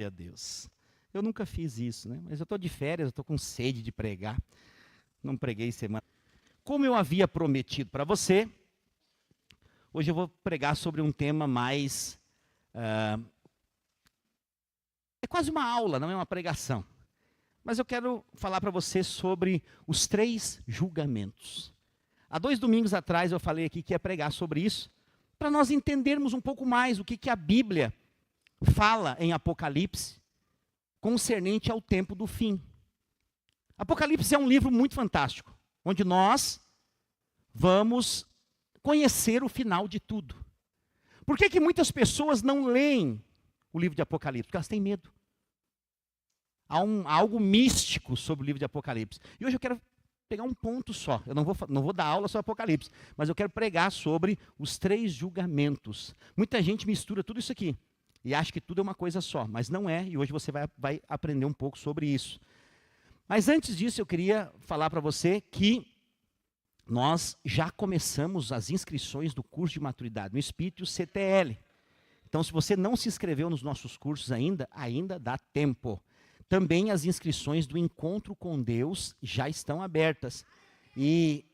a Deus. Eu nunca fiz isso, né? Mas eu estou de férias, eu estou com sede de pregar. Não preguei semana. Como eu havia prometido para você, hoje eu vou pregar sobre um tema mais... é quase uma aula, não é uma pregação. Mas eu quero falar para você sobre os 3 julgamentos. Há 2 domingos atrás eu falei aqui que ia pregar sobre isso, para nós entendermos um pouco mais o que a Bíblia fala em Apocalipse, concernente ao tempo do fim. Apocalipse é um livro muito fantástico, onde nós vamos conhecer o final de tudo. Por que muitas pessoas não leem o livro de Apocalipse? Porque elas têm medo. Há algo místico sobre o livro de Apocalipse. E hoje eu quero pegar um ponto só. Eu não vou dar aula sobre Apocalipse, mas eu quero pregar sobre os 3 julgamentos. Muita gente mistura tudo isso aqui e acha que tudo é uma coisa só, mas não é, e hoje você vai aprender um pouco sobre isso. Mas antes disso, eu queria falar para você que nós já começamos as inscrições do curso de maturidade no Espírito e o CTL. Então, se você não se inscreveu nos nossos cursos ainda dá tempo. Também as inscrições do Encontro com Deus já estão abertas. E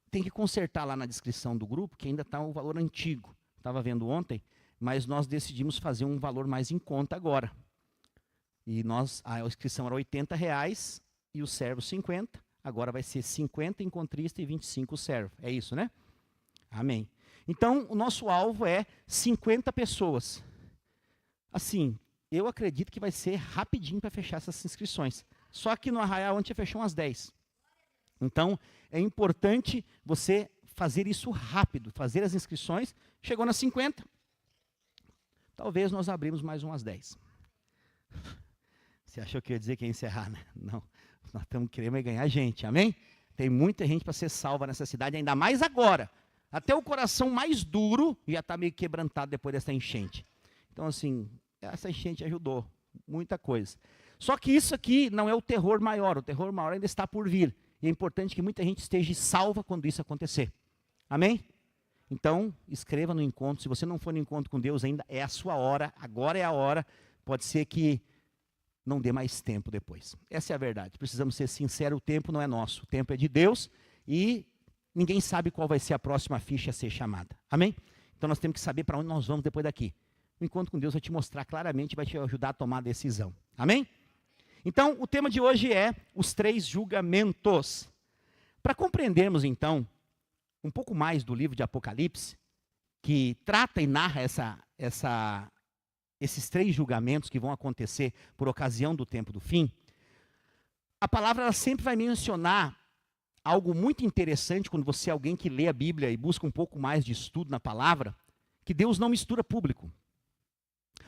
tem que consertar lá na descrição do grupo, que ainda está o valor antigo. Estava vendo ontem, mas nós decidimos fazer um valor mais em conta agora. E a inscrição era R$80 e o servo 50. Agora vai ser 50 encontrista e 25 servo. É isso, né? Amém. Então, o nosso alvo é 50 pessoas. Assim, eu acredito que vai ser rapidinho para fechar essas inscrições. Só que no Arraial ontem fechou umas 10. Então, é importante você fazer isso rápido, fazer as inscrições. Chegou nas 50. Talvez nós abrimos mais umas 10. Você achou que eu ia dizer que ia encerrar, né? Não. Nós estamos querendo ganhar gente, amém? Tem muita gente para ser salva nessa cidade, ainda mais agora. Até o coração mais duro já está meio quebrantado depois dessa enchente. Então, assim, essa enchente ajudou, muita coisa. Só que isso aqui não é o terror maior ainda está por vir. E é importante que muita gente esteja salva quando isso acontecer. Amém? Então, escreva no encontro. Se você não for no encontro com Deus ainda, é a sua hora, agora é a hora. Pode ser que não dê mais tempo depois. Essa é a verdade. Precisamos ser sinceros, o tempo não é nosso, o tempo é de Deus e ninguém sabe qual vai ser a próxima ficha a ser chamada. Amém? Então nós temos que saber para onde nós vamos depois daqui. O encontro com Deus vai te mostrar claramente, vai te ajudar a tomar a decisão. Amém? Então, o tema de hoje é os 3 julgamentos. Para compreendermos, então, um pouco mais do livro de Apocalipse, que trata e narra esses 3 julgamentos que vão acontecer por ocasião do tempo do fim, a palavra ela sempre vai mencionar algo muito interessante quando você é alguém que lê a Bíblia e busca um pouco mais de estudo na palavra, que Deus não mistura público.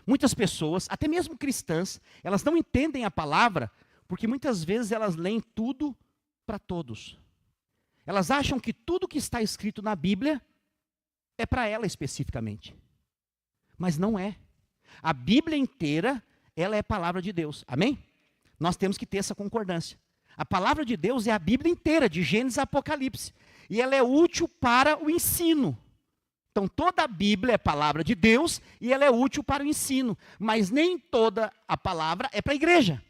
Muitas pessoas, até mesmo cristãs, elas não entendem a palavra porque muitas vezes elas leem tudo para todos. Elas acham que tudo que está escrito na Bíblia é para ela especificamente. Mas não é. A Bíblia inteira, ela é a palavra de Deus. Amém? Nós temos que ter essa concordância. A palavra de Deus é a Bíblia inteira, de Gênesis a Apocalipse. E ela é útil para o ensino. Então, toda a Bíblia é palavra de Deus e ela é útil para o ensino. Mas nem toda a palavra é para a igreja.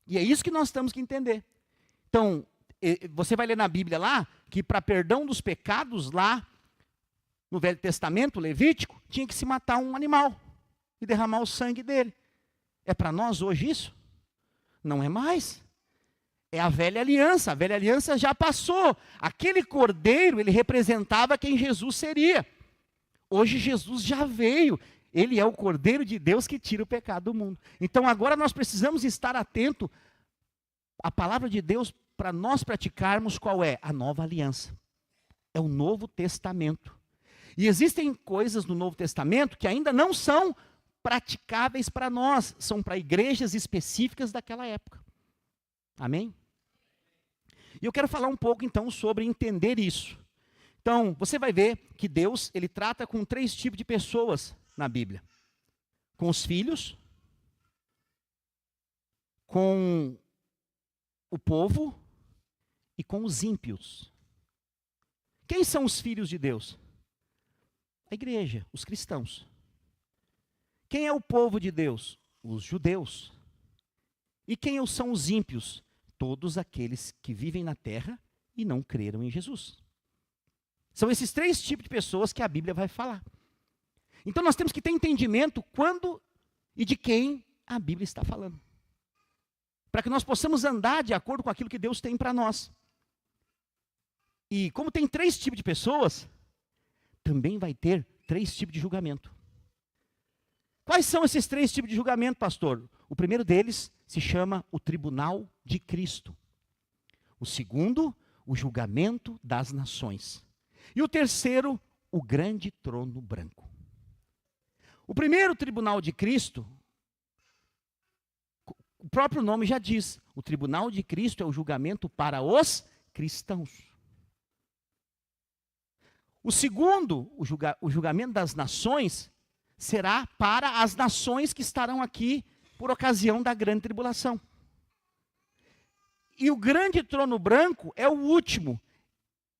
E é isso que nós temos que entender. Então, você vai ler na Bíblia lá, que para perdão dos pecados, lá no Velho Testamento, Levítico, tinha que se matar um animal e derramar o sangue dele. É para nós hoje isso? Não é mais. É a velha aliança já passou. Aquele cordeiro, ele representava quem Jesus seria. Hoje Jesus já veio. Ele é o cordeiro de Deus que tira o pecado do mundo. Então agora nós precisamos estar atentos à palavra de Deus para nós praticarmos qual é? A nova aliança. É o Novo Testamento. E existem coisas no Novo Testamento que ainda não são praticáveis para nós. São para igrejas específicas daquela época. Amém? E eu quero falar um pouco, então, sobre entender isso. Então, você vai ver que Deus, ele trata com 3 tipos de pessoas na Bíblia. Com os filhos, com o povo e com os ímpios. Quem são os filhos de Deus? A igreja, os cristãos. Quem é o povo de Deus? Os judeus. E quem são os ímpios? Todos aqueles que vivem na terra e não creram em Jesus. São esses três tipos de pessoas que a Bíblia vai falar. Então nós temos que ter entendimento quando e de quem a Bíblia está falando. Para que nós possamos andar de acordo com aquilo que Deus tem para nós. E como tem três tipos de pessoas, também vai ter três tipos de julgamento. Quais são esses três tipos de julgamento, pastor? O primeiro deles se chama o tribunal de Cristo. O segundo, o julgamento das nações. E o terceiro, o grande trono branco. O primeiro tribunal de Cristo, o próprio nome já diz, o tribunal de Cristo é o julgamento para os cristãos. O segundo, o julgamento das nações, será para as nações que estarão aqui por ocasião da grande tribulação. E o grande trono branco é o último,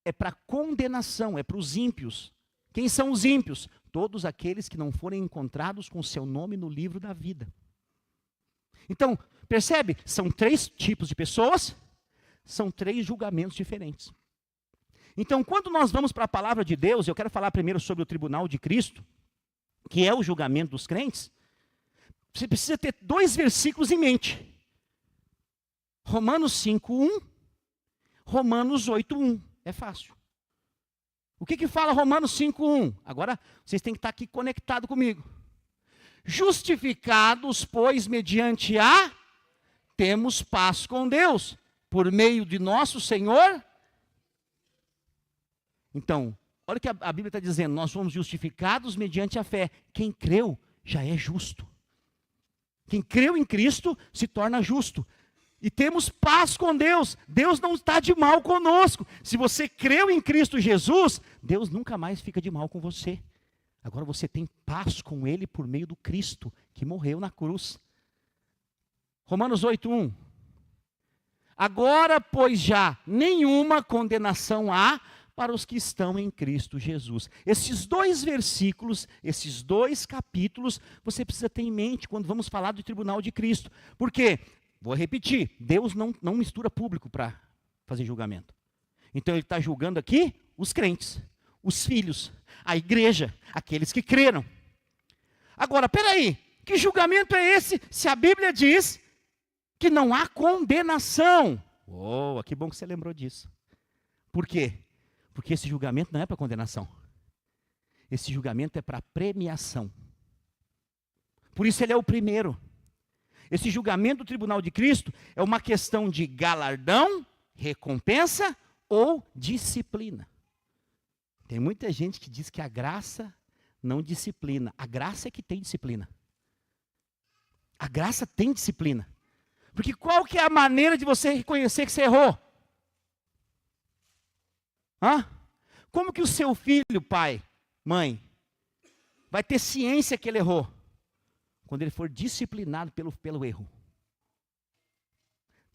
é para condenação, é para os ímpios. Quem são os ímpios? Todos aqueles que não forem encontrados com seu nome no livro da vida. Então, percebe? São três tipos de pessoas, são três julgamentos diferentes. Então, quando nós vamos para a palavra de Deus, eu quero falar primeiro sobre o tribunal de Cristo, que é o julgamento dos crentes. Você precisa ter dois versículos em mente. Romanos 5:1, Romanos 8:1. É fácil. O que fala Romanos 5:1? Agora, vocês têm que estar aqui conectados comigo. Justificados, pois, mediante a, temos paz com Deus, por meio de nosso Senhor. Então, olha o que a Bíblia está dizendo, nós somos justificados mediante a fé. Quem creu já é justo. Quem creu em Cristo se torna justo. E temos paz com Deus. Deus não está de mal conosco. Se você creu em Cristo Jesus, Deus nunca mais fica de mal com você. Agora você tem paz com Ele por meio do Cristo, que morreu na cruz. Romanos 8:1. Agora, pois já nenhuma condenação há para os que estão em Cristo Jesus. Esses dois versículos, esses dois capítulos, você precisa ter em mente quando vamos falar do tribunal de Cristo. Por quê? Vou repetir, Deus não mistura público para fazer julgamento. Então Ele está julgando aqui os crentes, os filhos, a igreja, aqueles que creram. Agora, peraí, que julgamento é esse se a Bíblia diz que não há condenação? Oh, que bom que você lembrou disso. Por quê? Porque esse julgamento não é para condenação. Esse julgamento é para premiação. Por isso ele é o primeiro. Esse julgamento do tribunal de Cristo é uma questão de galardão, recompensa ou disciplina. Tem muita gente que diz que a graça não disciplina. A graça é que tem disciplina. A graça tem disciplina. Porque qual que é a maneira de você reconhecer que você errou? Como que o seu filho, pai, mãe, vai ter ciência que ele errou? Quando ele for disciplinado pelo erro.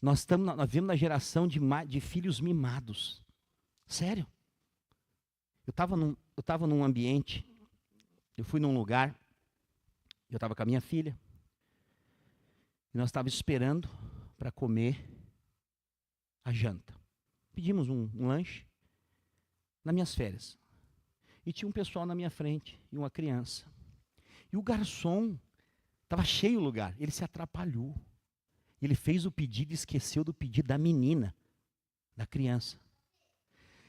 Nós vivemos na geração de filhos mimados. Sério. Eu estava num ambiente, eu fui num lugar, eu estava com a minha filha, e nós estávamos esperando para comer a janta. Pedimos um lanche nas minhas férias. E tinha um pessoal na minha frente, e uma criança. E o garçom, estava cheio o lugar, ele se atrapalhou. Ele fez o pedido e esqueceu do pedido da menina, da criança.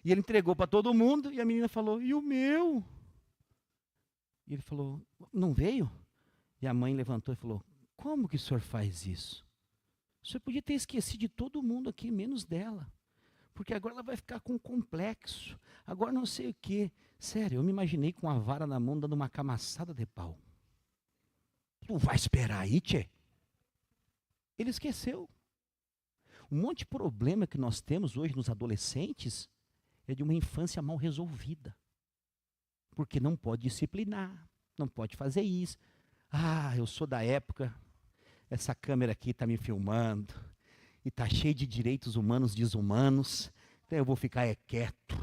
E ele entregou para todo mundo, e a menina falou, e o meu? E ele falou, não veio? E a mãe levantou e falou, como que o senhor faz isso? O senhor podia ter esquecido de todo mundo aqui, menos dela. Porque agora ela vai ficar com complexo. Agora não sei o quê. Sério, eu me imaginei com a vara na mão, dando uma camaçada de pau. Tu vai esperar aí, tchê? Ele esqueceu. Um monte de problema que nós temos hoje nos adolescentes é de uma infância mal resolvida. Porque não pode disciplinar, não pode fazer isso. Eu sou da época, essa câmera aqui está me filmando, e está cheio de direitos humanos desumanos, então eu vou ficar quieto.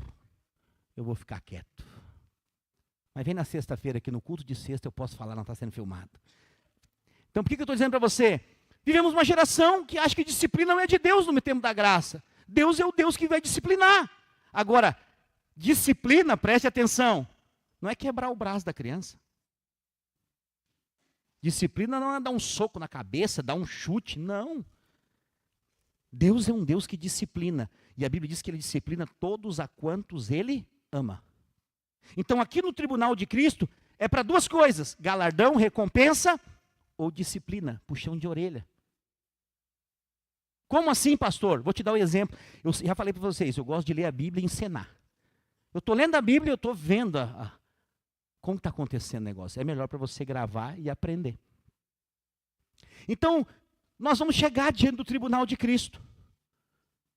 Eu vou ficar quieto. Mas vem na sexta-feira aqui no culto de sexta, eu posso falar, não está sendo filmado. Então por que eu estou dizendo para você? Vivemos uma geração que acha que disciplina não é de Deus no tempo da graça. Deus é o Deus que vai disciplinar. Agora, disciplina, preste atenção, não é quebrar o braço da criança. Disciplina não é dar um soco na cabeça, dar um chute, não. Deus é um Deus que disciplina. E a Bíblia diz que Ele disciplina todos a quantos Ele ama. Então aqui no tribunal de Cristo é para duas coisas: galardão, recompensa ou disciplina, puxão de orelha. Como assim, pastor? Vou te dar um exemplo. Eu já falei para vocês, eu gosto de ler a Bíblia e encenar. Eu estou lendo a Bíblia e eu estou vendo como está acontecendo o negócio. É melhor para você gravar e aprender. Então, nós vamos chegar diante do tribunal de Cristo.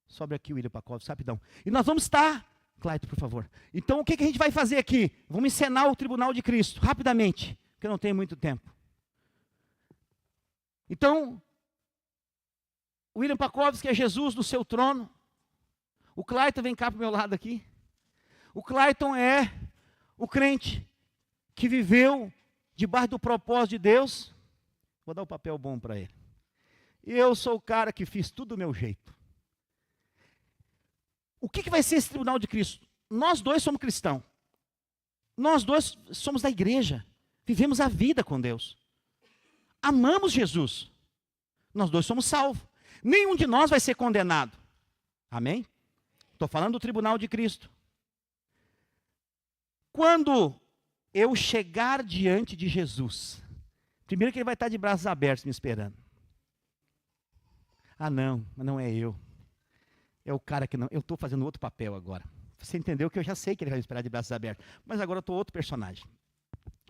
Sobe aqui o William Pacov, rapidão. E nós vamos estar... Clayton, por favor. Então, o que a gente vai fazer aqui? Vamos encenar o tribunal de Cristo, rapidamente, porque eu não tenho muito tempo. Então, William Pacov, que é Jesus no seu trono. O Clayton, vem cá para o meu lado aqui. O Clayton é o crente que viveu debaixo do propósito de Deus. Vou dar um papel bom para ele. E eu sou o cara que fiz tudo do meu jeito. O que vai ser esse tribunal de Cristo? Nós dois somos cristãos. Nós dois somos da igreja. Vivemos a vida com Deus. Amamos Jesus. Nós dois somos salvos. Nenhum de nós vai ser condenado. Amém? Estou falando do tribunal de Cristo. Quando eu chegar diante de Jesus, primeiro que Ele vai estar de braços abertos me esperando. Ah não, mas não é eu. É o cara que não... Eu estou fazendo outro papel agora. Você entendeu que eu já sei que Ele vai me esperar de braços abertos. Mas agora eu estou outro personagem.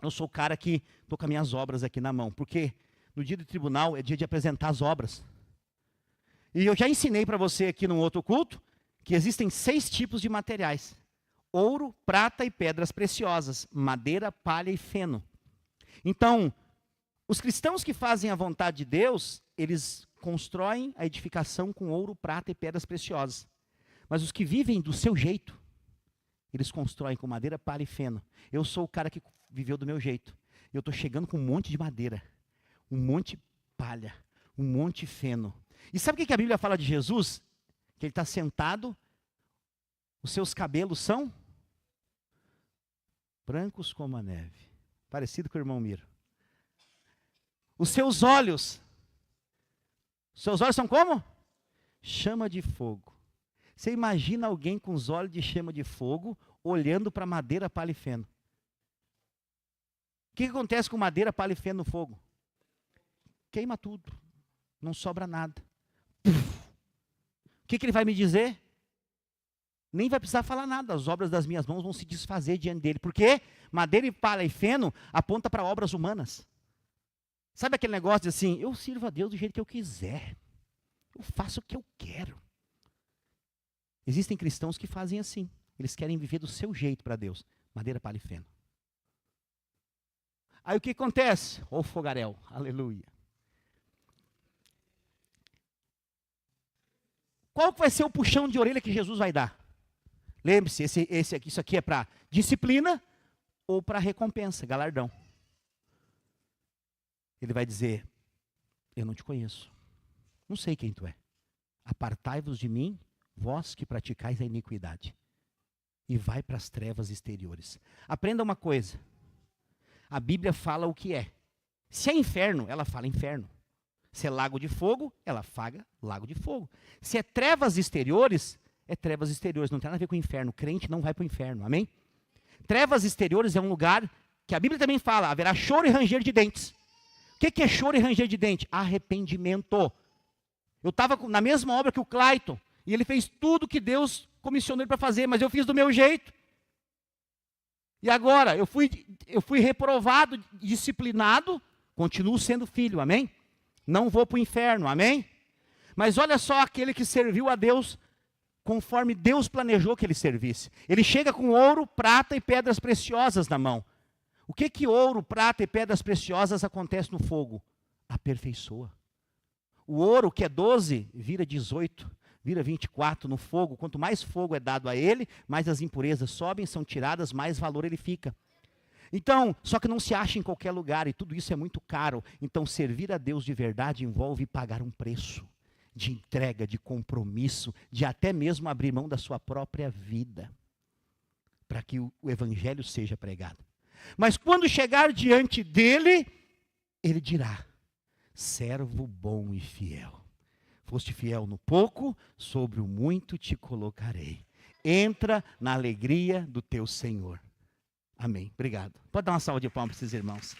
Eu sou o cara que estou com as minhas obras aqui na mão. Porque no dia do tribunal é dia de apresentar as obras. E eu já ensinei para você aqui num outro culto que existem 6 tipos de materiais: ouro, prata e pedras preciosas, madeira, palha e feno. Então, os cristãos que fazem a vontade de Deus, eles constroem a edificação com ouro, prata e pedras preciosas. Mas os que vivem do seu jeito, eles constroem com madeira, palha e feno. Eu sou o cara que viveu do meu jeito. Eu estou chegando com um monte de madeira, um monte de palha, um monte de feno. E sabe o que a Bíblia fala de Jesus? Que Ele está sentado, os seus cabelos são brancos como a neve. Parecido com o irmão Miro. Os seus olhos são como? Chama de fogo. Você imagina alguém com os olhos de chama de fogo, olhando para madeira, palha e feno. O que acontece com madeira, palha e feno no fogo? Queima tudo. Não sobra nada. O que Ele vai me dizer? Nem vai precisar falar nada. As obras das minhas mãos vão se desfazer diante dele. Porque madeira e palha e feno aponta para obras humanas. Sabe aquele negócio de assim, eu sirvo a Deus do jeito que eu quiser. Eu faço o que eu quero. Existem cristãos que fazem assim. Eles querem viver do seu jeito para Deus. Madeira, palha e feno. Aí o que acontece? Ô fogaréu, aleluia. Qual vai ser o puxão de orelha que Jesus vai dar? Lembre-se, isso aqui é para disciplina ou para recompensa, galardão. Ele vai dizer, eu não te conheço, não sei quem tu é. Apartai-vos de mim, vós que praticais a iniquidade. E vai para as trevas exteriores. Aprenda uma coisa, a Bíblia fala o que é. Se é inferno, ela fala inferno. Se é lago de fogo, ela fala lago de fogo. Se é trevas exteriores, é trevas exteriores. Não tem nada a ver com o inferno. O crente não vai para o inferno, amém? Trevas exteriores é um lugar que a Bíblia também fala, haverá choro e ranger de dentes. O que é choro e ranger de dente? Arrependimento. Eu estava na mesma obra que o Clayton, e ele fez tudo que Deus comissionou ele para fazer, mas eu fiz do meu jeito. E agora, eu fui reprovado, disciplinado, continuo sendo filho, amém? Não vou para o inferno, amém? Mas olha só aquele que serviu a Deus conforme Deus planejou que ele servisse. Ele chega com ouro, prata e pedras preciosas na mão. O que ouro, prata e pedras preciosas acontece no fogo? Aperfeiçoa. O ouro, que é 12, vira 18, vira 24 no fogo. Quanto mais fogo é dado a ele, mais as impurezas sobem, são tiradas, mais valor ele fica. Então, só que não se acha em qualquer lugar e tudo isso é muito caro. Então, servir a Deus de verdade envolve pagar um preço de entrega, de compromisso, de até mesmo abrir mão da sua própria vida, para que o evangelho seja pregado. Mas quando chegar diante dele, ele dirá: servo bom e fiel. Foste fiel no pouco, sobre o muito te colocarei. Entra na alegria do teu Senhor. Amém. Obrigado. Pode dar uma salva de palmas para esses irmãos.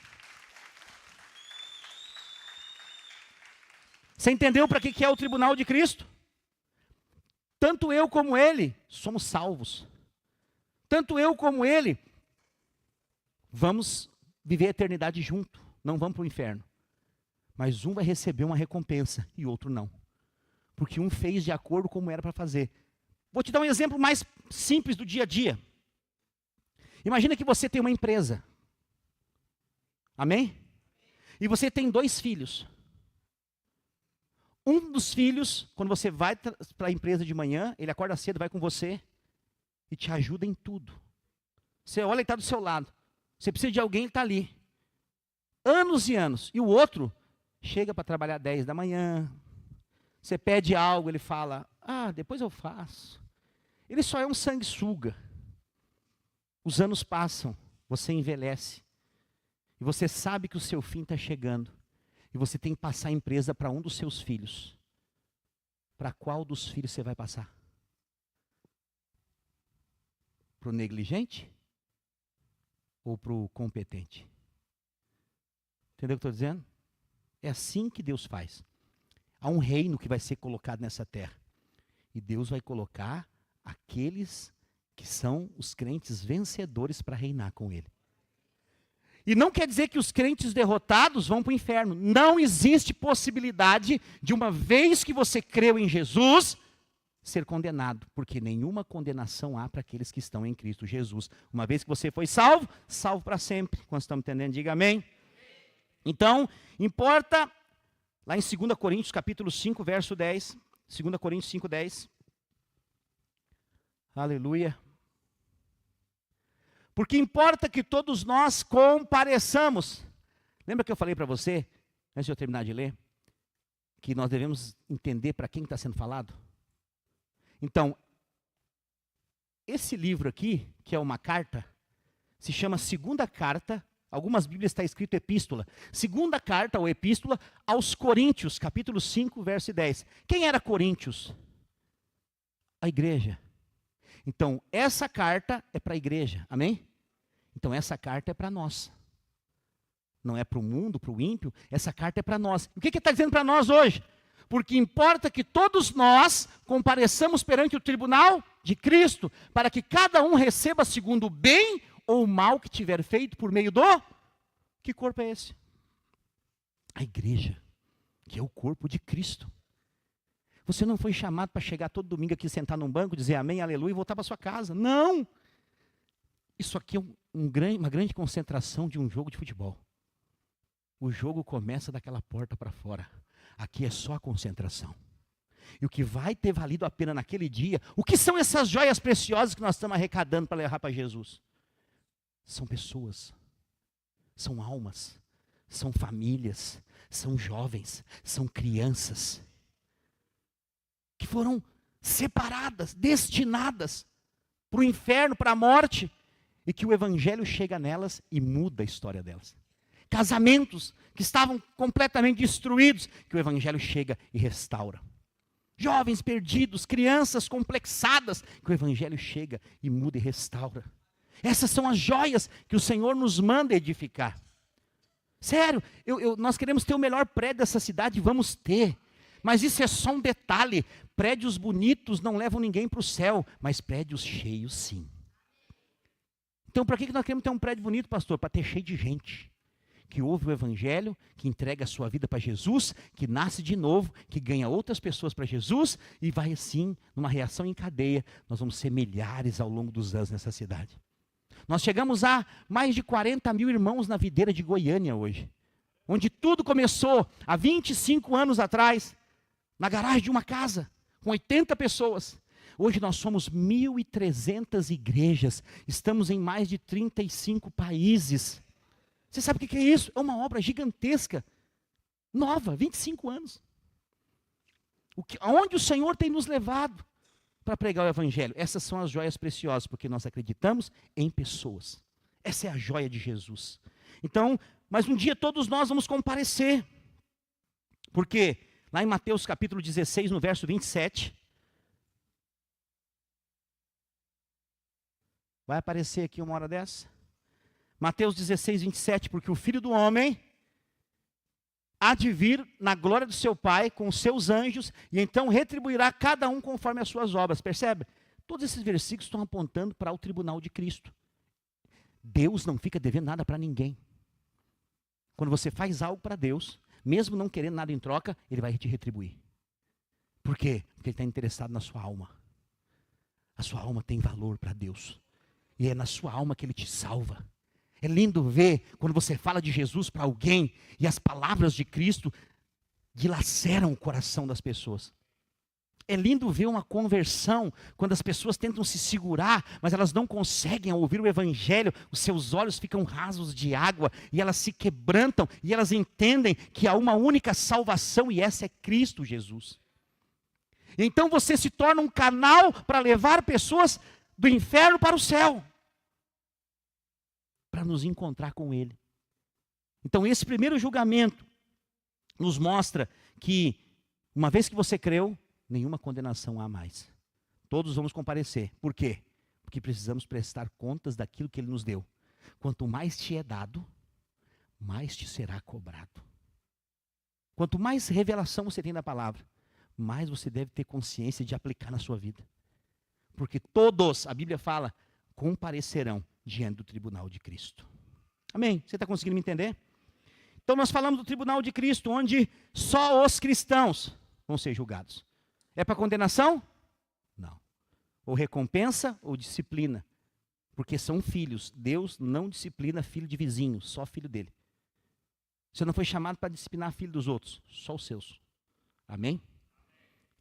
Você entendeu para que é o tribunal de Cristo? Tanto eu como ele somos salvos. Tanto eu como ele vamos viver a eternidade junto. Não vamos para o inferno. Mas um vai receber uma recompensa e outro não. Porque um fez de acordo como era para fazer. Vou te dar um exemplo mais simples do dia a dia. Imagina que você tem uma empresa. Amém? E você tem 2 filhos. Um dos filhos, quando você vai para a empresa de manhã, ele acorda cedo, vai com você e te ajuda em tudo. Você olha e está do seu lado. Você precisa de alguém, ele está ali. Anos e anos. E o outro chega para trabalhar 10 da manhã. Você pede algo, ele fala: depois eu faço. Ele só é um sanguessuga. Os anos passam, você envelhece. E você sabe que o seu fim está chegando. E você tem que passar a empresa para um dos seus filhos. Para qual dos filhos você vai passar? Para o negligente? Ou para o competente? Entendeu o que eu estou dizendo? É assim que Deus faz. Há um reino que vai ser colocado nessa terra. E Deus vai colocar aqueles que são os crentes vencedores para reinar com Ele. E não quer dizer que os crentes derrotados vão para o inferno. Não existe possibilidade de, uma vez que você creu em Jesus, ser condenado. Porque nenhuma condenação há para aqueles que estão em Cristo Jesus. Uma vez que você foi salvo, salvo para sempre. Quando estamos entendendo, diga amém. Então, importa, lá em 2 Coríntios, capítulo 5, verso 10. 2 Coríntios 5, 10. Aleluia. Porque importa que todos nós compareçamos. Lembra que eu falei para você, antes de eu terminar de ler, que nós devemos entender para quem está sendo falado? Então, esse livro aqui, que é uma carta, se chama Segunda Carta, algumas bíblias está escrito Epístola. Segunda Carta ou Epístola aos Coríntios, capítulo 5, verso 10. Quem era Coríntios? A igreja. Então, essa carta é para a igreja, amém? Então, essa carta é para nós. Não é para o mundo, para o ímpio, essa carta é para nós. O que está dizendo para nós hoje? Porque importa que todos nós compareçamos perante o tribunal de Cristo, para que cada um receba segundo o bem ou o mal que tiver feito por meio do... Que corpo é esse? A igreja, que é o corpo de Cristo. Você não foi chamado para chegar todo domingo aqui, sentar num banco, dizer amém, aleluia e voltar para sua casa. Não! Isso aqui é uma grande concentração de um jogo de futebol. O jogo começa daquela porta para fora. Aqui é só a concentração. E o que vai ter valido a pena naquele dia, o que são essas joias preciosas que nós estamos arrecadando para levar para Jesus? São pessoas, são almas, são famílias, são jovens, são crianças, que foram separadas, destinadas para o inferno, para a morte, e que o evangelho chega nelas e muda a história delas. Casamentos que estavam completamente destruídos, que o evangelho chega e restaura. Jovens perdidos, crianças complexadas, que o evangelho chega e muda e restaura. Essas são as joias que o Senhor nos manda edificar. Sério, nós queremos ter o melhor prédio dessa cidade, vamos ter. Mas isso é só um detalhe. Prédios bonitos não levam ninguém para o céu, mas prédios cheios sim. Então, para que nós queremos ter um prédio bonito, pastor? Para ter cheio de gente que ouve o evangelho, que entrega a sua vida para Jesus, que nasce de novo, que ganha outras pessoas para Jesus e vai assim, numa reação em cadeia. Nós vamos ser milhares ao longo dos anos nessa cidade. Nós chegamos a mais de 40 mil irmãos na videira de Goiânia hoje, onde tudo começou há 25 anos atrás, na garagem de uma casa, com 80 pessoas. Hoje nós somos 1.300 igrejas, estamos em mais de 35 países. Você sabe o que é isso? É uma obra gigantesca, nova, 25 anos. Aonde o Senhor tem nos levado para pregar o Evangelho? Essas são as joias preciosas, porque nós acreditamos em pessoas. Essa é a joia de Jesus. Então, mas um dia todos nós vamos comparecer. Porque lá em Mateus capítulo 16, no verso 27, vai aparecer aqui uma hora dessa? Mateus 16, 27, porque o Filho do Homem há de vir na glória do seu Pai com os seus anjos, e então retribuirá cada um conforme as suas obras. Percebe? Todos esses versículos estão apontando para o tribunal de Cristo. Deus não fica devendo nada para ninguém. Quando você faz algo para Deus, mesmo não querendo nada em troca, Ele vai te retribuir. Por quê? Porque Ele está interessado na sua alma. A sua alma tem valor para Deus. E é na sua alma que Ele te salva. É lindo ver quando você fala de Jesus para alguém e as palavras de Cristo dilaceram o coração das pessoas. É lindo ver uma conversão quando as pessoas tentam se segurar, mas elas não conseguem ao ouvir o Evangelho, os seus olhos ficam rasos de água e elas se quebrantam e elas entendem que há uma única salvação e essa é Cristo Jesus. Então você se torna um canal para levar pessoas do inferno para o céu, para nos encontrar com Ele. Então esse primeiro julgamento nos mostra que, uma vez que você creu, nenhuma condenação há mais. Todos vamos comparecer. Por quê? Porque precisamos prestar contas daquilo que Ele nos deu. Quanto mais te é dado, mais te será cobrado. Quanto mais revelação você tem da palavra, mais você deve ter consciência de aplicar na sua vida. Porque todos, a Bíblia fala, comparecerão diante do tribunal de Cristo. Amém? Você está conseguindo me entender? Então nós falamos do tribunal de Cristo, onde só os cristãos vão ser julgados. É para condenação? Não. Ou recompensa ou disciplina. Porque são filhos. Deus não disciplina filho de vizinho, só filho dele. Você não foi chamado para disciplinar filho dos outros, só os seus. Amém?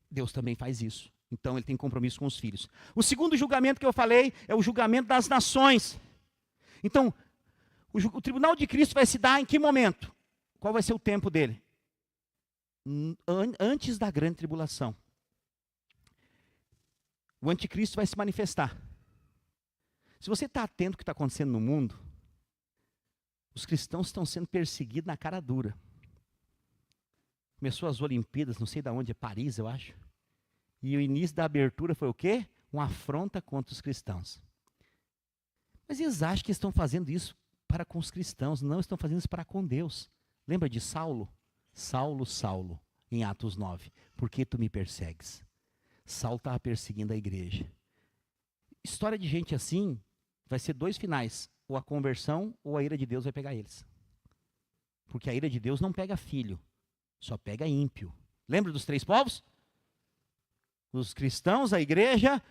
Deus também faz isso. Então ele tem compromisso com os filhos. O segundo julgamento que eu falei é o julgamento das nações. Então, o tribunal de Cristo vai se dar em que momento? Qual vai ser o tempo dele? Antes da grande tribulação. O anticristo vai se manifestar. Se você está atento ao que está acontecendo no mundo, os cristãos estão sendo perseguidos na cara dura. Começou as Olimpíadas, não sei de onde, é Paris, eu acho. E o início da abertura foi o quê? Uma afronta contra os cristãos. Mas eles acham que estão fazendo isso para com os cristãos, não estão fazendo isso para com Deus. Lembra de Saulo? Saulo, Saulo, em Atos 9. Por que tu me persegues? Saulo estava perseguindo a igreja. História de gente assim vai ser dois finais. Ou a conversão ou a ira de Deus vai pegar eles. Porque a ira de Deus não pega filho, só pega ímpio. Lembra dos três povos? Os cristãos, a igreja,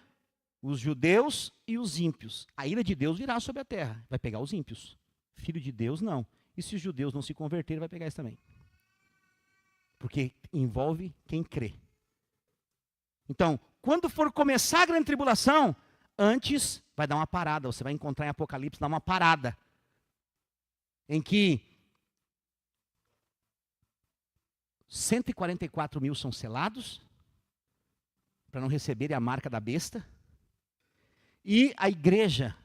os judeus e os ímpios. A ira de Deus virá sobre a terra, vai pegar os ímpios. Filho de Deus, não. E se os judeus não se converterem, vai pegar isso também. Porque envolve quem crê. Então, quando for começar a grande tribulação, antes vai dar uma parada. Você vai encontrar em Apocalipse, dá uma parada. Em que 144 mil são selados, para não receberem a marca da besta. E a igreja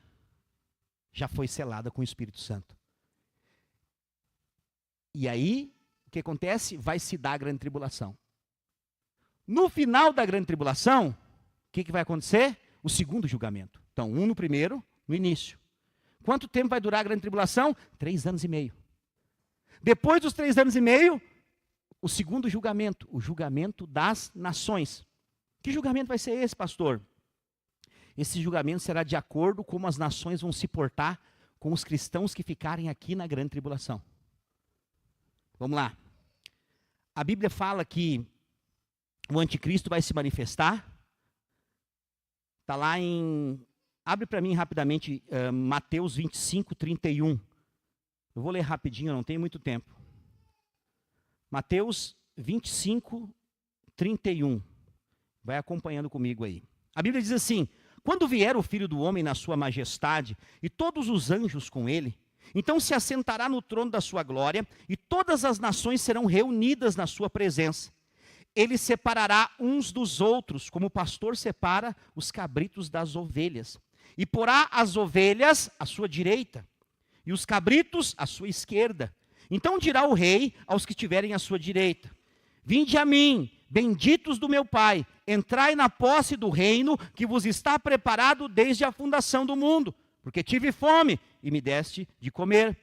já foi selada com o Espírito Santo. E aí, o que acontece? Vai se dar a grande tribulação. No final da grande tribulação, o que vai acontecer? O segundo julgamento. Então, um no primeiro, no início. Quanto tempo vai durar a grande tribulação? 3 anos e meio. Depois dos 3 anos e meio, o segundo julgamento, o julgamento das nações. Que julgamento vai ser esse, pastor? Esse julgamento será de acordo com como as nações vão se portar com os cristãos que ficarem aqui na grande tribulação. Vamos lá. A Bíblia fala que o anticristo vai se manifestar. Está lá em... Abre para mim rapidamente Mateus 25, 31. Eu vou ler rapidinho, eu não tenho muito tempo. Mateus 25, 31. Vai acompanhando comigo aí. A Bíblia diz assim: quando vier o Filho do Homem na sua majestade e todos os anjos com ele, então se assentará no trono da sua glória e todas as nações serão reunidas na sua presença. Ele separará uns dos outros, como o pastor separa os cabritos das ovelhas, e porá as ovelhas à sua direita e os cabritos à sua esquerda. Então dirá o rei aos que estiverem à sua direita: vinde a mim, benditos do meu Pai, entrai na posse do reino que vos está preparado desde a fundação do mundo. Porque tive fome e me deste de comer,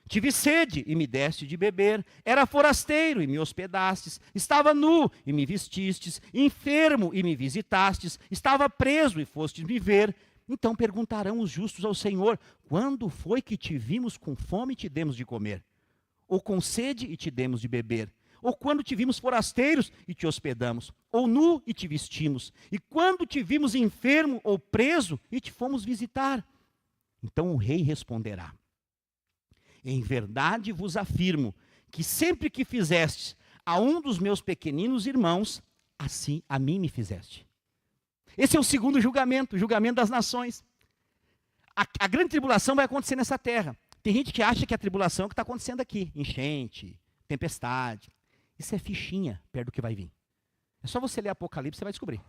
tive sede e me deste de beber, era forasteiro e me hospedastes, estava nu e me vestistes, enfermo e me visitastes, estava preso e fostes me ver. Então perguntarão os justos ao Senhor: quando foi que te vimos com fome e te demos de comer? Ou com sede e te demos de beber? Ou quando te vimos forasteiros e te hospedamos? Ou nu e te vestimos? E quando te vimos enfermo ou preso e te fomos visitar? Então o rei responderá: em verdade vos afirmo que sempre que fizestes a um dos meus pequeninos irmãos, assim a mim me fizeste. Esse é o segundo julgamento, o julgamento das nações. A grande tribulação vai acontecer nessa terra. Tem gente que acha que a tribulação é o que está acontecendo aqui: enchente, tempestade. Isso é fichinha perto do que vai vir. É só você ler Apocalipse, você vai descobrir.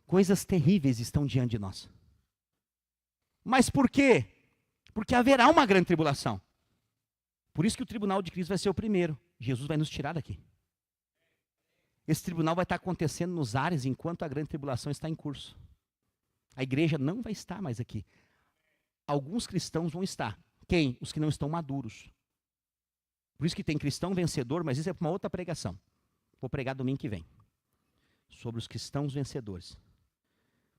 Coisas terríveis estão diante de nós. Mas por quê? Porque haverá uma grande tribulação. Por isso que o tribunal de Cristo vai ser o primeiro. Jesus vai nos tirar daqui. Esse tribunal vai estar acontecendo nos ares enquanto a grande tribulação está em curso. A igreja não vai estar mais aqui. Alguns cristãos vão estar. Quem? Os que não estão maduros. Por isso que tem cristão vencedor, mas isso é para uma outra pregação. Vou pregar domingo que vem. Sobre os cristãos vencedores.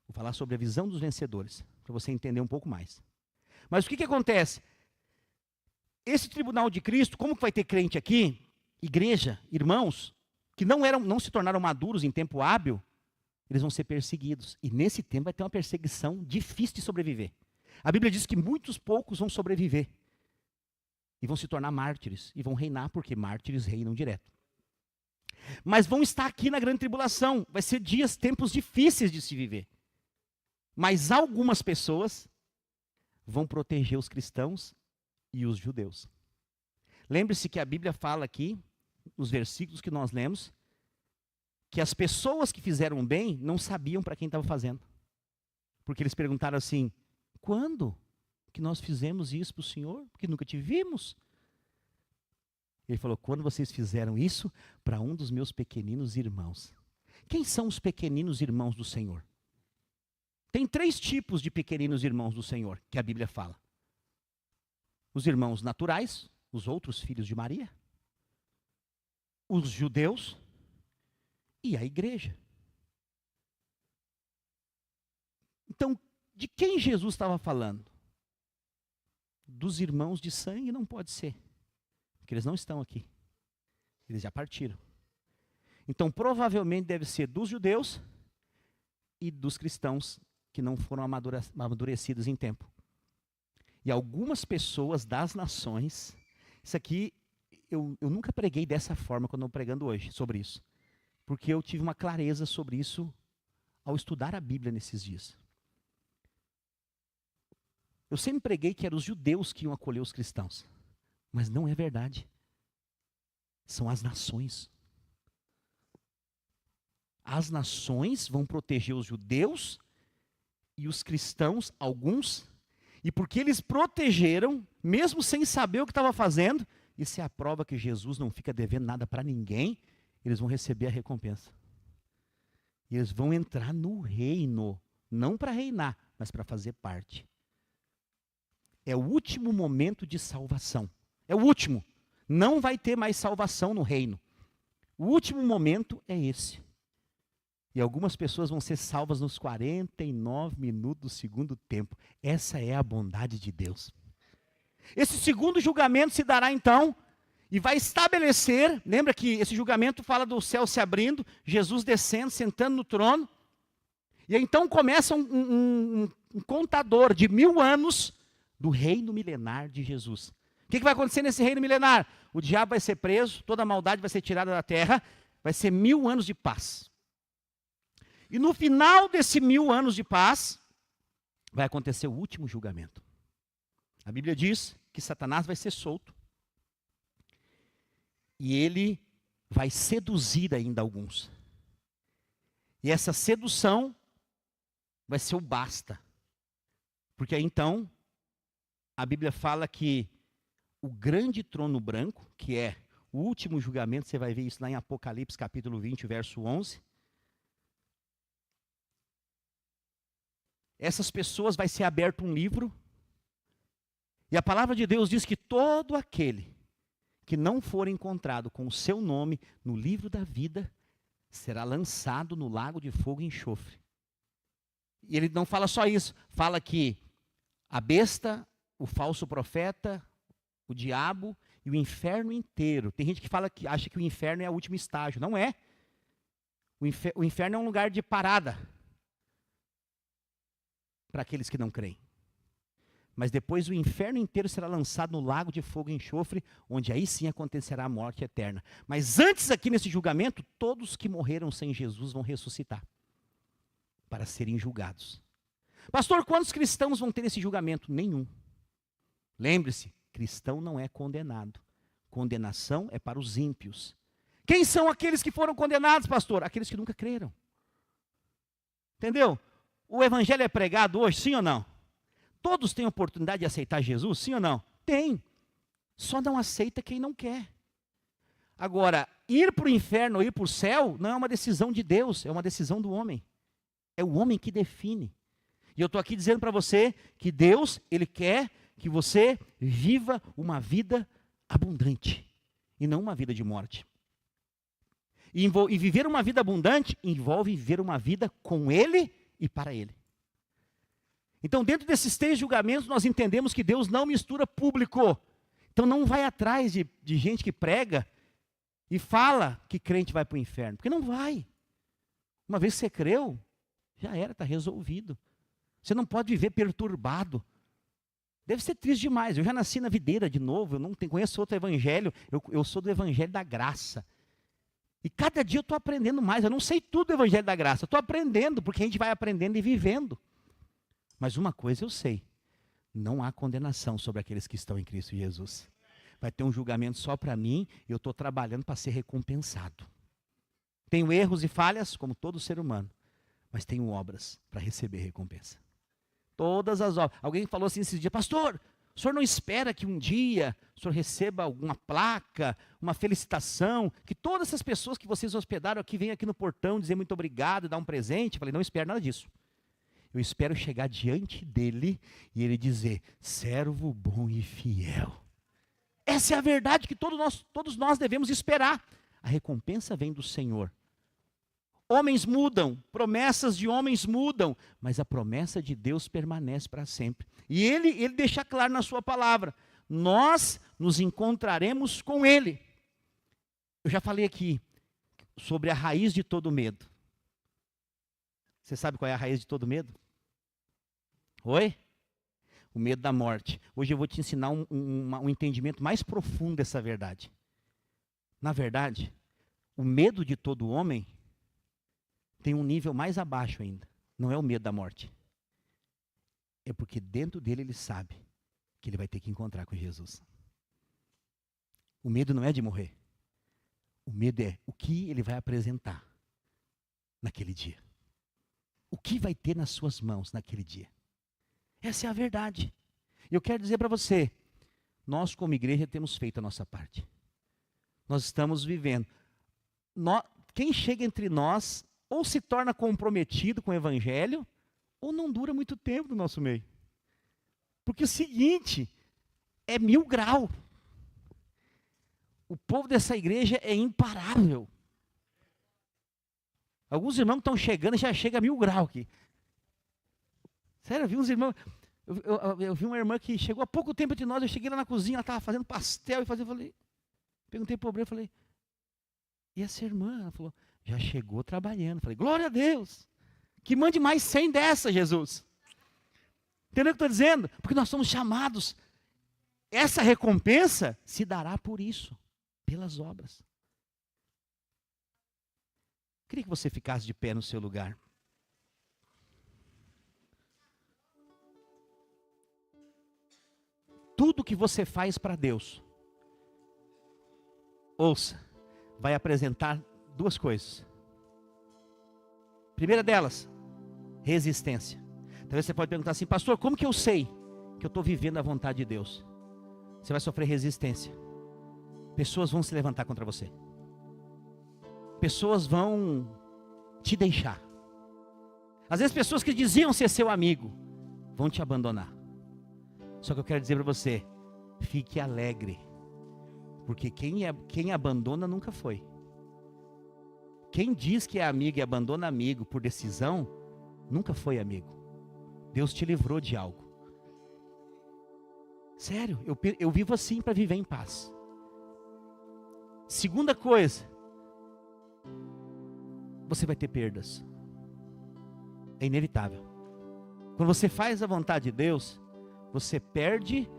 Vou falar sobre a visão dos vencedores, para você entender um pouco mais. Mas o que acontece? Esse tribunal de Cristo, como que vai ter crente aqui, igreja, irmãos, que não se tornaram maduros em tempo hábil, eles vão ser perseguidos. E nesse tempo vai ter uma perseguição difícil de sobreviver. A Bíblia diz que muitos poucos vão sobreviver. E vão se tornar mártires. E vão reinar, porque mártires reinam direto. Mas vão estar aqui na grande tribulação. Vai ser tempos difíceis de se viver. Mas algumas pessoas vão proteger os cristãos e os judeus. Lembre-se que a Bíblia fala aqui, nos versículos que nós lemos, que as pessoas que fizeram bem não sabiam para quem estava fazendo. Porque eles perguntaram assim: quando que nós fizemos isso para o Senhor? Porque nunca te vimos. Ele falou: quando vocês fizeram isso para um dos meus pequeninos irmãos. Quem são os pequeninos irmãos do Senhor? Tem 3 tipos de pequeninos irmãos do Senhor que a Bíblia fala: os irmãos naturais, os outros filhos de Maria, os judeus e a igreja. Então, de quem Jesus estava falando? Dos irmãos de sangue não pode ser, porque eles não estão aqui. Eles já partiram. Então, provavelmente deve ser dos judeus e dos cristãos que não foram amadurecidos em tempo. E algumas pessoas das nações, isso aqui, eu nunca preguei dessa forma quando eu estou pregando hoje sobre isso. Porque eu tive uma clareza sobre isso ao estudar a Bíblia nesses dias. Eu sempre preguei que eram os judeus que iam acolher os cristãos. Mas não é verdade. São as nações. As nações vão proteger os judeus e os cristãos, alguns, e porque eles protegeram, mesmo sem saber o que estava fazendo, isso é a prova que Jesus não fica devendo nada para ninguém, eles vão receber a recompensa. E eles vão entrar no reino, não para reinar, mas para fazer parte. É o último momento de salvação. É o último. Não vai ter mais salvação no reino. O último momento é esse. E algumas pessoas vão ser salvas nos 49 minutos do segundo tempo. Essa é a bondade de Deus. Esse segundo julgamento se dará então, e vai estabelecer, lembra que esse julgamento fala do céu se abrindo, Jesus descendo, sentando no trono, e então começa um contador de 1000 anos do reino milenar de Jesus. O que vai acontecer nesse reino milenar? O diabo vai ser preso, toda a maldade vai ser tirada da terra, vai ser 1000 anos de paz. E no final desse 1000 anos de paz, vai acontecer o último julgamento. A Bíblia diz que Satanás vai ser solto. E ele vai seduzir ainda alguns. E essa sedução vai ser o basta. Porque aí então, a Bíblia fala que o grande trono branco, que é o último julgamento, você vai ver isso lá em Apocalipse capítulo 20, verso 11. Essas pessoas vai ser aberto um livro. E a palavra de Deus diz que todo aquele que não for encontrado com o seu nome no livro da vida, será lançado no lago de fogo e enxofre. E ele não fala só isso, fala que a besta, o falso profeta, o diabo e o inferno inteiro. Tem gente que fala que acha que o inferno é o último estágio. Não é. O inferno é um lugar de parada para aqueles que não creem. Mas depois o inferno inteiro será lançado no lago de fogo e enxofre, onde aí sim acontecerá a morte eterna. Mas antes aqui nesse julgamento, todos que morreram sem Jesus vão ressuscitar para serem julgados. Pastor, quantos cristãos vão ter esse julgamento? Nenhum. Lembre-se, cristão não é condenado. Condenação é para os ímpios. Quem são aqueles que foram condenados, pastor? Aqueles que nunca creram. Entendeu? O evangelho é pregado hoje, sim ou não? Todos têm oportunidade de aceitar Jesus, sim ou não? Tem. Só não aceita quem não quer. Agora, ir para o inferno ou ir para o céu não é uma decisão de Deus, é uma decisão do homem. É o homem que define. E eu estou aqui dizendo para você que Deus, Ele quer que você viva uma vida abundante e não uma vida de morte. E viver uma vida abundante envolve viver uma vida com Ele e para Ele. Então, dentro desses 3 julgamentos, nós entendemos que Deus não mistura público. Então, não vai atrás de gente que prega e fala que crente vai para o inferno. Porque não vai. Uma vez que você creu, já era, está resolvido. Você não pode viver perturbado. Deve ser triste demais. Eu já nasci na videira de novo, eu não conheço outro evangelho. Eu sou do evangelho da graça. E cada dia eu estou aprendendo mais. Eu não sei tudo do evangelho da graça. Eu estou aprendendo, porque a gente vai aprendendo e vivendo. Mas uma coisa eu sei, não há condenação sobre aqueles que estão em Cristo Jesus. Vai ter um julgamento só para mim, e eu estou trabalhando para ser recompensado. Tenho erros e falhas, como todo ser humano, mas tenho obras para receber recompensa. Todas as obras. Alguém falou assim esses dias, pastor, o senhor não espera que um dia o senhor receba alguma placa, uma felicitação, que todas essas pessoas que vocês hospedaram aqui venham aqui no portão dizer muito obrigado, dar um presente? Eu falei, não espero nada disso. Eu espero chegar diante dele e ele dizer, servo bom e fiel. Essa é a verdade que todos nós devemos esperar. A recompensa vem do Senhor. Homens mudam, promessas de homens mudam, mas a promessa de Deus permanece para sempre. E ele deixa claro na sua palavra, nós nos encontraremos com ele. Eu já falei aqui sobre a raiz de todo medo. Você sabe qual é a raiz de todo medo? Oi? O medo da morte. Hoje eu vou te ensinar um entendimento mais profundo dessa verdade. Na verdade, o medo de todo homem tem um nível mais abaixo ainda. Não é o medo da morte. É porque dentro dele ele sabe que ele vai ter que encontrar com Jesus. O medo não é de morrer. O medo é o que ele vai apresentar naquele dia. O que vai ter nas suas mãos naquele dia. Essa é a verdade. Eu quero dizer para você, nós como igreja temos feito a nossa parte. Nós estamos vivendo. Quem chega entre nós, ou se torna comprometido com o evangelho, ou não dura muito tempo no nosso meio. Porque o seguinte, é 1000 graus. O povo dessa igreja é imparável. Alguns irmãos estão chegando, já chega a 1000 graus aqui. Sério, eu vi uns irmãos, eu vi uma irmã que chegou há pouco tempo entre nós, eu cheguei lá na cozinha, ela estava fazendo pastel, perguntei para o obreiro, falei, e essa irmã? Ela falou, já chegou trabalhando. Falei, glória a Deus, que mande mais 100 dessa, Jesus. Entendeu o que eu estou dizendo? Porque nós somos chamados, essa recompensa se dará por isso, pelas obras. Queria que você ficasse de pé no seu lugar. tudo que você faz para Deus, ouça, vai apresentar duas coisas. Primeira delas, resistência. Talvez você pode perguntar assim, pastor, como que eu sei que eu estou vivendo a vontade de Deus? Você vai sofrer resistência. Pessoas vão se levantar contra você. Pessoas vão te deixar. Às vezes pessoas que diziam ser seu amigo vão te abandonar. Só que eu quero dizer para você, fique alegre. Porque quem abandona nunca foi. Quem diz que é amigo e abandona amigo por decisão, nunca foi amigo. Deus te livrou de algo. Sério, eu vivo assim para viver em paz. Segunda coisa, você vai ter perdas. É inevitável. Quando você faz a vontade de Deus, você perde,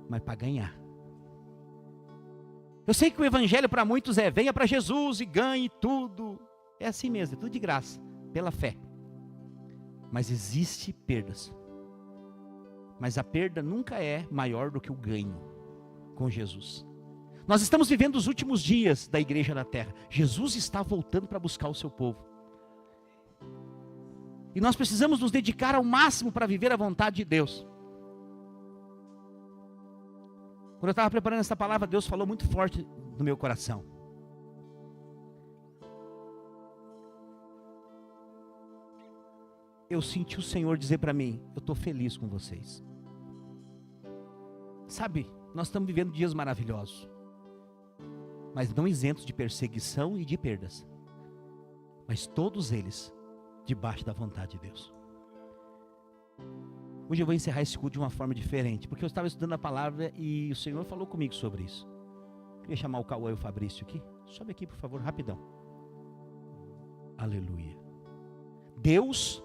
mas para ganhar. Eu sei que o evangelho para muitos é, venha para Jesus e ganhe tudo. É assim mesmo, é tudo de graça, pela fé. Mas existe perdas. Mas a perda nunca é maior do que o ganho com Jesus. Nós estamos vivendo os últimos dias da igreja na terra. Jesus está voltando para buscar o seu povo. E nós precisamos nos dedicar ao máximo para viver a vontade de Deus. Quando eu estava preparando essa palavra, Deus falou muito forte no meu coração. Eu senti o Senhor dizer para mim, eu estou feliz com vocês. Sabe, nós estamos vivendo dias maravilhosos, mas não isentos de perseguição e de perdas. Mas todos eles debaixo da vontade de Deus. Hoje eu vou encerrar esse culto de uma forma diferente, porque eu estava estudando a palavra e o Senhor falou comigo sobre isso. Queria chamar o Cauã e o Fabrício aqui. Sobe aqui, por favor, rapidão. Aleluia. Deus,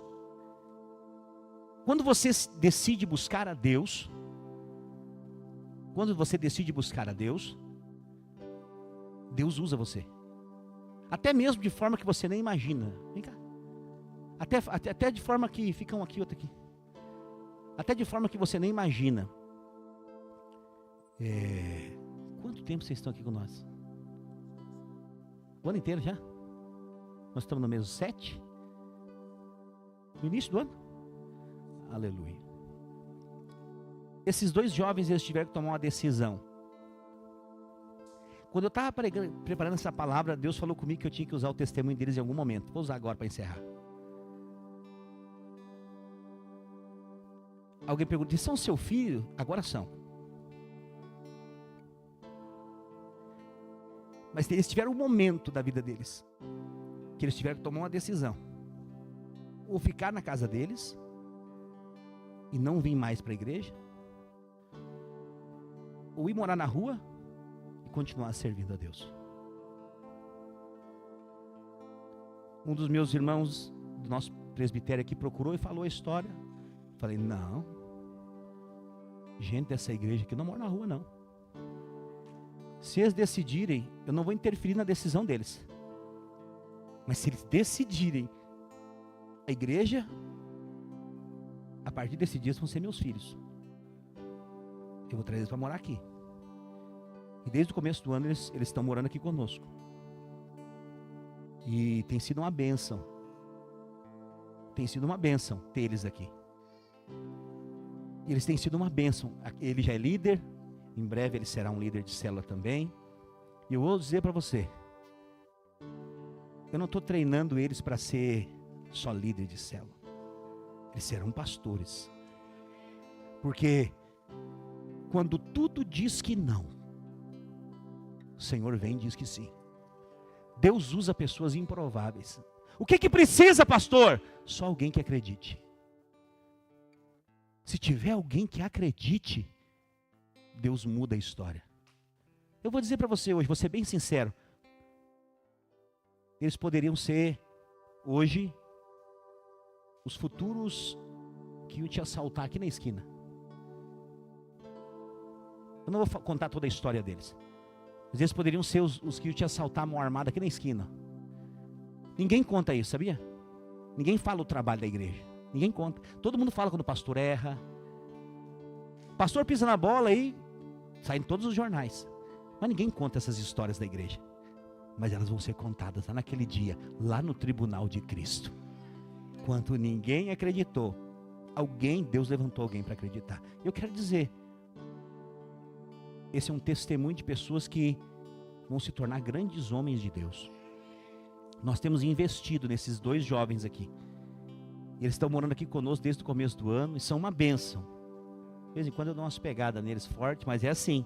quando você decide buscar a Deus, Deus usa você. Até mesmo de forma que você nem imagina. Vem cá. Até de forma que, fica um aqui, outro aqui. Até de forma que você nem imagina. Quanto tempo vocês estão aqui com nós? O ano inteiro já? Nós estamos no mês 7? No início do ano? Aleluia. Esses dois jovens, eles tiveram que tomar uma decisão. Quando eu estava preparando essa palavra, Deus falou comigo que eu tinha que usar o testemunho deles em algum momento. Vou usar agora para encerrar. Alguém pergunta, são seu filho? Agora são. Mas eles tiveram um momento da vida deles, que eles tiveram que tomar uma decisão. Ou ficar na casa deles, e não vir mais para a igreja, ou ir morar na rua, e continuar servindo a Deus. Um dos meus irmãos, do nosso presbitério aqui, procurou e falou a história. Falei, não, gente dessa igreja aqui não mora na rua não. Se eles decidirem, eu não vou interferir na decisão deles. Mas se eles decidirem, a igreja, a partir desse dia vão ser meus filhos. Eu vou trazer eles para morar aqui. E desde o começo do ano eles estão morando aqui conosco. E tem sido uma bênção. Tem sido uma bênção ter eles aqui. Eles têm sido uma bênção. Ele já é líder. Em breve ele será um líder de célula também. E eu vou dizer para você, eu não estou treinando eles para ser só líder de célula. Eles serão pastores. Porque quando tudo diz que não, o Senhor vem e diz que sim. Deus usa pessoas improváveis. O que precisa, pastor? Só alguém que acredite. Se tiver alguém que acredite, Deus muda a história. Eu vou dizer para você hoje, vou ser bem sincero. Eles poderiam ser, hoje, os futuros que iam te assaltar aqui na esquina. Eu não vou contar toda a história deles. Mas eles poderiam ser os que iam te assaltar a mão armada aqui na esquina. Ninguém conta isso, sabia? Ninguém fala o trabalho da igreja. Ninguém conta. Todo mundo fala quando o pastor erra. Pastor pisa na bola aí, sai em todos os jornais. Mas ninguém conta essas histórias da igreja. Mas elas vão ser contadas lá naquele dia, lá no tribunal de Cristo. Quando ninguém acreditou, Deus levantou alguém para acreditar. Eu quero dizer, esse é um testemunho de pessoas que vão se tornar grandes homens de Deus. Nós temos investido nesses 2 jovens aqui. Eles estão morando aqui conosco desde o começo do ano e são uma bênção. De vez em quando eu dou umas pegadas neles forte, mas é assim.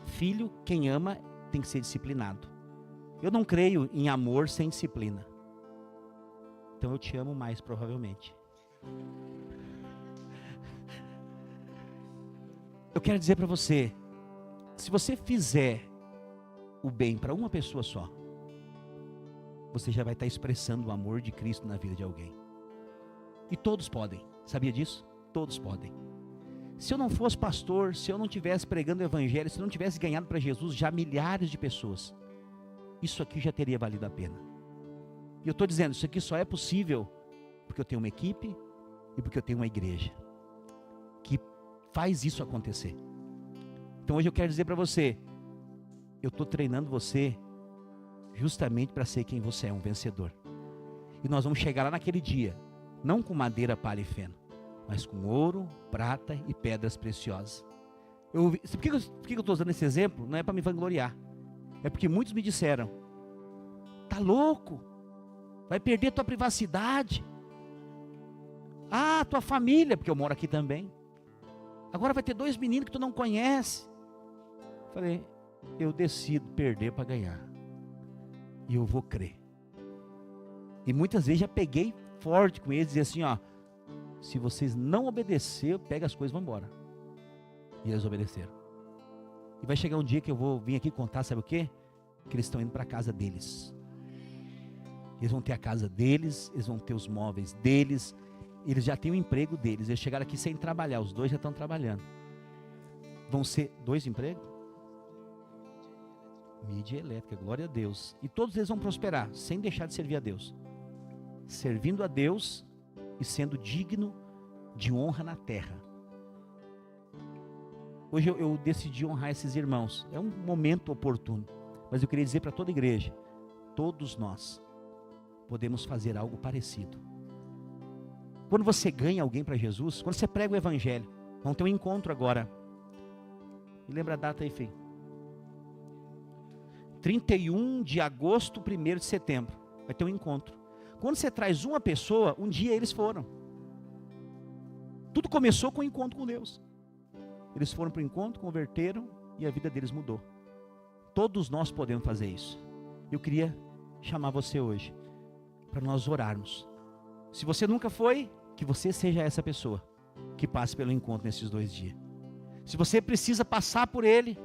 Filho, quem ama, tem que ser disciplinado. Eu não creio em amor sem disciplina. Então eu te amo mais, provavelmente. Eu quero dizer para você, se você fizer o bem para uma pessoa só, você já vai estar expressando o amor de Cristo na vida de alguém. E todos podem, sabia disso? Todos podem. Se eu não fosse pastor, se eu não estivesse pregando o evangelho, se eu não tivesse ganhado para Jesus já milhares de pessoas, isso aqui já teria valido a pena. E eu estou dizendo, isso aqui só é possível porque eu tenho uma equipe e porque eu tenho uma igreja que faz isso acontecer. Então hoje eu quero dizer para você, eu estou treinando você justamente para ser quem você é, um vencedor. E nós vamos chegar lá naquele dia, não com madeira, palha e feno, mas com ouro, prata e pedras preciosas. Por que eu estou usando esse exemplo? Não é para me vangloriar. É porque muitos me disseram, tá louco? Vai perder tua privacidade. Ah, tua família, porque eu moro aqui também. Agora vai ter 2 meninos que tu não conhece. Falei, eu decido perder para ganhar. E eu vou crer. E muitas vezes já peguei forte com eles e disse assim, ó, se vocês não obedecerem, pega as coisas e vão embora. E eles obedeceram. E vai chegar um dia que eu vou vir aqui contar, sabe o quê? Que eles estão indo para a casa deles. Eles vão ter a casa deles, eles vão ter os móveis deles, eles já têm o emprego deles. Eles chegaram aqui sem trabalhar, os 2 já estão trabalhando. Vão ser 2 empregos? Mídia elétrica, glória a Deus. E todos eles vão prosperar, sem deixar de servir a Deus. Servindo a Deus e sendo digno de honra na terra. Hoje eu decidi honrar esses irmãos. É um momento oportuno. Mas eu queria dizer para toda a igreja, todos nós podemos fazer algo parecido. Quando você ganha alguém para Jesus, quando você prega o evangelho, vamos ter um encontro agora. Me lembra a data aí, filho? 31 de agosto, 1º de setembro. Vai ter um encontro. Quando você traz uma pessoa, um dia eles foram. Tudo começou com o encontro com Deus. Eles foram para o encontro, converteram e a vida deles mudou. Todos nós podemos fazer isso. Eu queria chamar você hoje para nós orarmos. Se você nunca foi, que você seja essa pessoa que passe pelo encontro nesses 2 dias. Se você precisa passar por ele,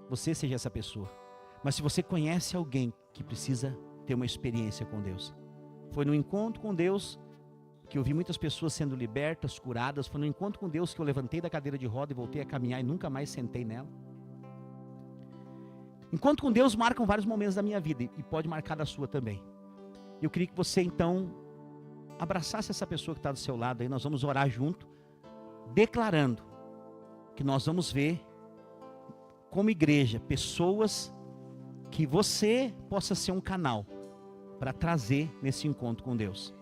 você seja essa pessoa. Mas se você conhece alguém que precisa ter uma experiência com Deus, foi no encontro com Deus que eu vi muitas pessoas sendo libertas, curadas. Foi no encontro com Deus que eu levantei da cadeira de roda e voltei a caminhar e nunca mais sentei nela. Encontro com Deus marcam vários momentos da minha vida e pode marcar da sua também. Eu queria que você então abraçasse essa pessoa que está do seu lado aí. Nós vamos orar junto, declarando que nós vamos ver como igreja pessoas que você possa ser um canal para trazer nesse encontro com Deus.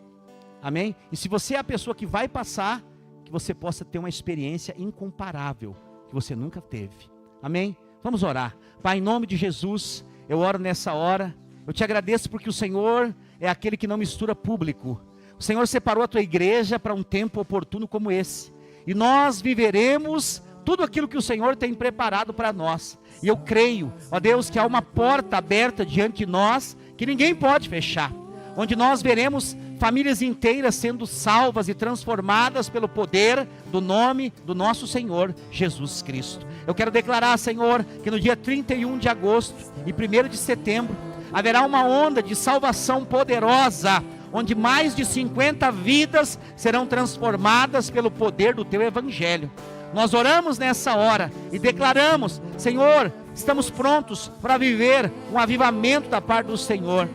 Amém? E se você é a pessoa que vai passar, que você possa ter uma experiência incomparável, que você nunca teve. Amém? Vamos orar. Pai, em nome de Jesus, eu oro nessa hora. Eu te agradeço porque o Senhor é aquele que não mistura público. O Senhor separou a tua igreja para um tempo oportuno como esse. E nós viveremos tudo aquilo que o Senhor tem preparado para nós. E eu creio, ó Deus, que há uma porta aberta diante de nós que ninguém pode fechar. Onde nós veremos famílias inteiras sendo salvas e transformadas pelo poder do nome do nosso Senhor Jesus Cristo. Eu quero declarar, Senhor, que no dia 31 de agosto e 1º de setembro haverá uma onda de salvação poderosa, onde mais de 50 vidas serão transformadas pelo poder do teu evangelho. Nós oramos nessa hora e declaramos, Senhor, estamos prontos para viver um avivamento da parte do Senhor.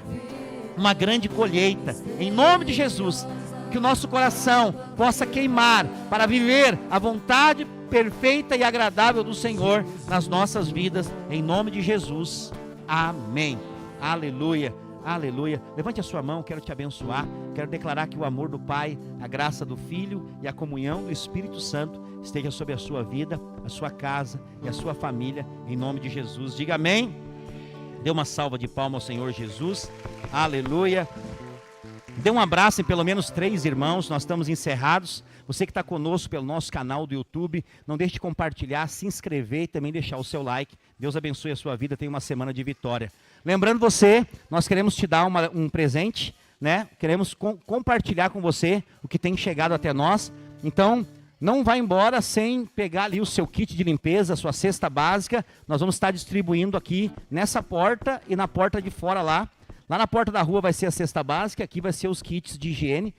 Uma grande colheita, em nome de Jesus, que o nosso coração possa queimar para viver a vontade perfeita e agradável do Senhor nas nossas vidas, em nome de Jesus. Amém. Aleluia. Aleluia. Levante a sua mão, quero te abençoar. Quero declarar que o amor do Pai, a graça do Filho e a comunhão do Espírito Santo esteja sobre a sua vida, a sua casa e a sua família, em nome de Jesus. Diga amém. Dê uma salva de palmas ao Senhor Jesus. Aleluia. Dê um abraço em pelo menos 3 irmãos. Nós estamos encerrados. Você que está conosco pelo nosso canal do YouTube, não deixe de compartilhar, se inscrever e também deixar o seu like. Deus abençoe a sua vida, tenha uma semana de vitória. Lembrando você, nós queremos te dar um presente, né? Queremos compartilhar com você o que tem chegado até nós. Então, não vá embora sem pegar ali o seu kit de limpeza, a sua cesta básica. Nós vamos estar distribuindo aqui nessa porta e na porta de fora lá. Lá na porta da rua vai ser a cesta básica, aqui vai ser os kits de higiene.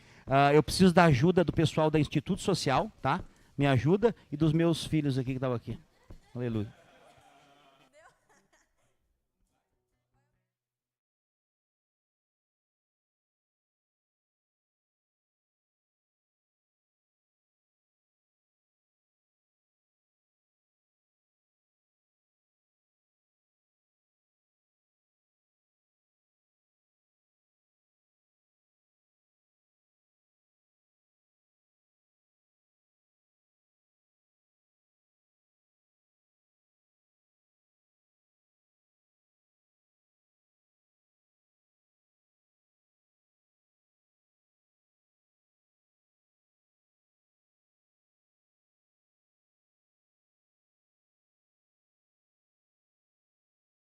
Eu preciso da ajuda do pessoal da Instituto Social, tá? Me ajuda, e dos meus filhos aqui que estavam aqui. Aleluia.